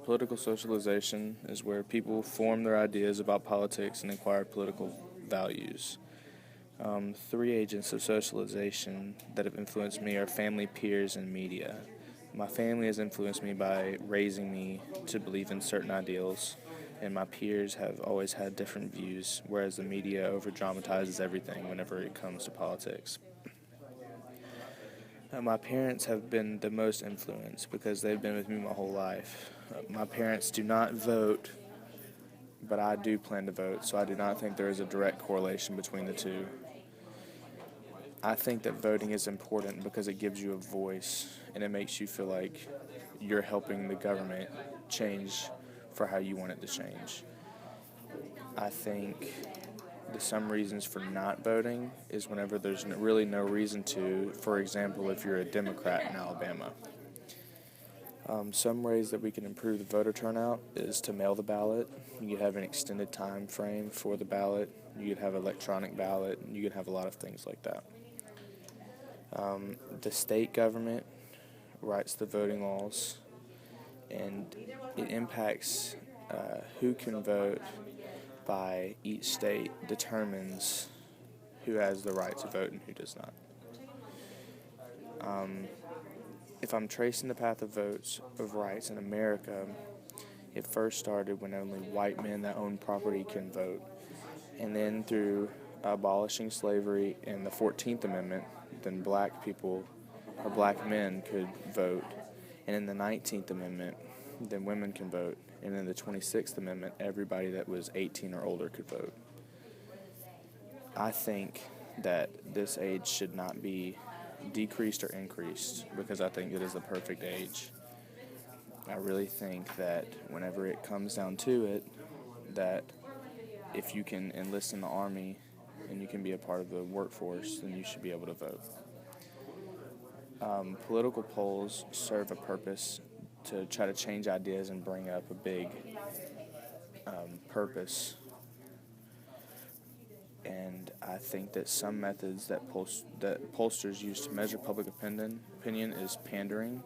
Political socialization is where people form their ideas about politics and acquire political values. Three agents of socialization that have influenced me are family, peers, and media. My family has influenced me by raising me to believe in certain ideals, and my peers have always had different views, whereas the media over dramatizes everything whenever it comes to politics. My parents have been the most influenced because they've been with me my whole life. My parents do not vote, but I do plan to vote, so I do not think there is a direct correlation between the two. I think that voting is important because it gives you a voice and it makes you feel like you're helping the government change for how you want it to change. I think some reasons for not voting is whenever there's really no reason to. For example, if you're a Democrat in Alabama. Some ways that we can improve the voter turnout is to mail the ballot. You could have an extended time frame for the ballot. You could have electronic ballot. You could have a lot of things like that. The state government writes the voting laws, and it impacts who can vote by each state determines who has the right to vote and who does not. If I'm tracing the path of rights in America, it first started when only white men that own property can vote. And then through abolishing slavery in the 14th Amendment, then black people or black men could vote. And in the 19th Amendment, then women can vote. And in the 26th Amendment, everybody that was 18 or older could vote. I think that this age should not be decreased or increased because I think it is the perfect age. I really think that whenever it comes down to it, that if you can enlist in the Army and you can be a part of the workforce, then you should be able to vote. Political polls serve a purpose to try to change ideas and bring up a big purpose. And I think that some methods that pollsters use to measure public opinion is pandering,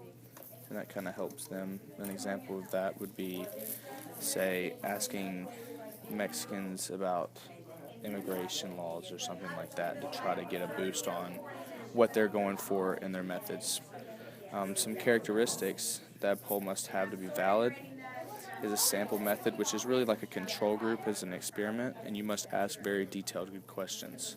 and that kind of helps them. An example of that would be, say, asking Mexicans about immigration laws or something like that to try to get a boost on what they're going for in their methods. Some characteristics that a poll must have to be valid is a sample method, which is really like a control group as an experiment, and you must ask very detailed good questions.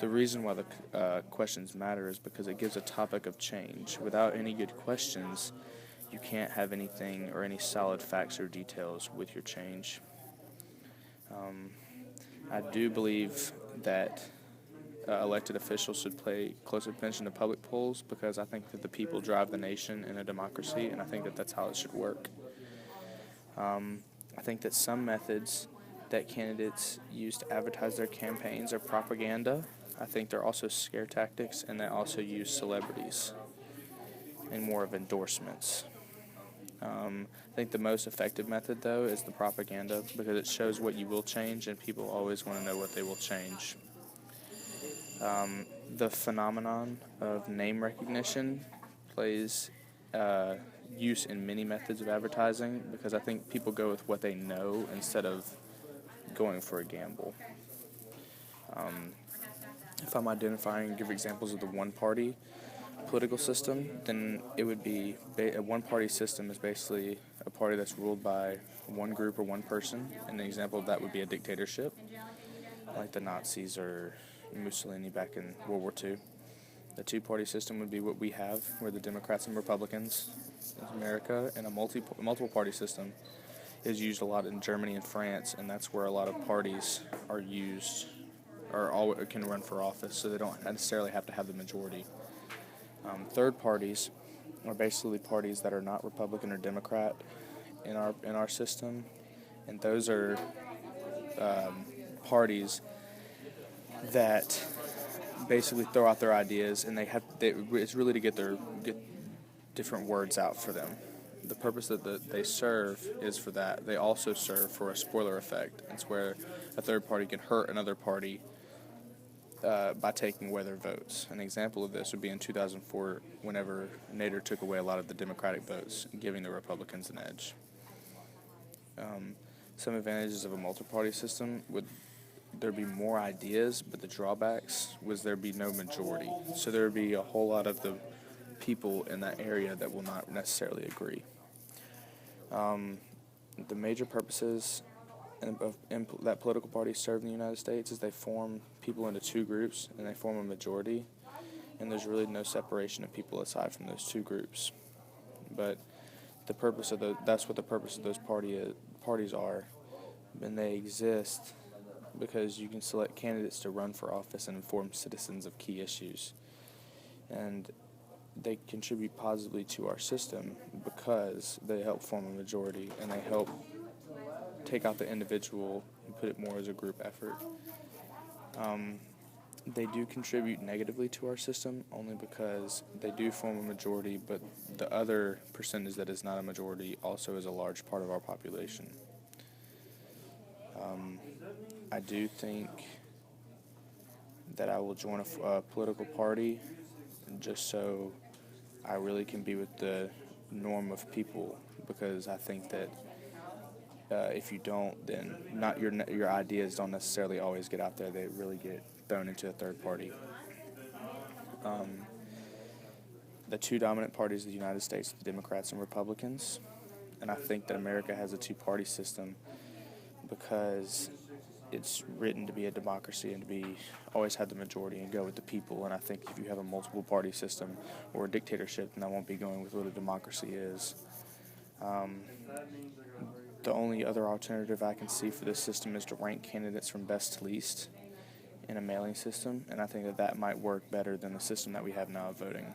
The reason why the questions matter is because it gives a topic of change. Without any good questions, you can't have anything or any solid facts or details with your change. I do believe that elected officials should pay close attention to public polls because I think that the people drive the nation in a democracy, and I think that that's how it should work. I think that some methods that candidates use to advertise their campaigns are propaganda. I think they're also scare tactics, and they also use celebrities and more of endorsements. I think the most effective method, though, is the propaganda because it shows what you will change, and people always want to know what they will change. The phenomenon of name recognition plays use in many methods of advertising because I think people go with what they know instead of going for a gamble. If I'm identifying and give examples of the one-party political system, then it would be a one-party system is basically a party that's ruled by one group or one person. And an example of that would be a dictatorship, like the Nazis or Mussolini back in World War II. The two-party system would be what we have, where the Democrats and Republicans in America, and a multiple-party system is used a lot in Germany and France, and that's where a lot of parties are used or all can run for office, so they don't necessarily have to have the majority. Third parties are basically parties that are not Republican or Democrat in our system, and those are parties that basically throw out their ideas, and it's really to get different words out for them. The purpose that they serve is for that. They also serve for a spoiler effect. It's where a third party can hurt another party by taking away their votes. An example of this would be in 2004, whenever Nader took away a lot of the Democratic votes, giving the Republicans an edge. Some advantages of a multi-party system would there be more ideas, but the drawbacks was there be no majority. So there would be a whole lot of the people in that area that will not necessarily agree. The major purposes that political parties serve in the United States is they form people into two groups and they form a majority, and there's really no separation of people aside from those two groups. But that's what the purpose of those parties are, and they exist because you can select candidates to run for office and inform citizens of key issues. And they contribute positively to our system because they help form a majority and they help take out the individual and put it more as a group effort. They do contribute negatively to our system only because they do form a majority, but the other percentage that is not a majority also is a large part of our population. I do think that I will join a political party just so I really can be with the norm of people, because I think that if you don't, then not your ideas don't necessarily always get out there. They really get thrown into a third party. The two dominant parties of the United States are the Democrats and Republicans, and I think that America has a two-party system because it's written to be a democracy and to be always have the majority and go with the people. And I think if you have a multiple party system or a dictatorship, then I won't be going with what a democracy is. The only other alternative I can see for this system is to rank candidates from best to least in a mailing system, and I think that might work better than the system that we have now of voting.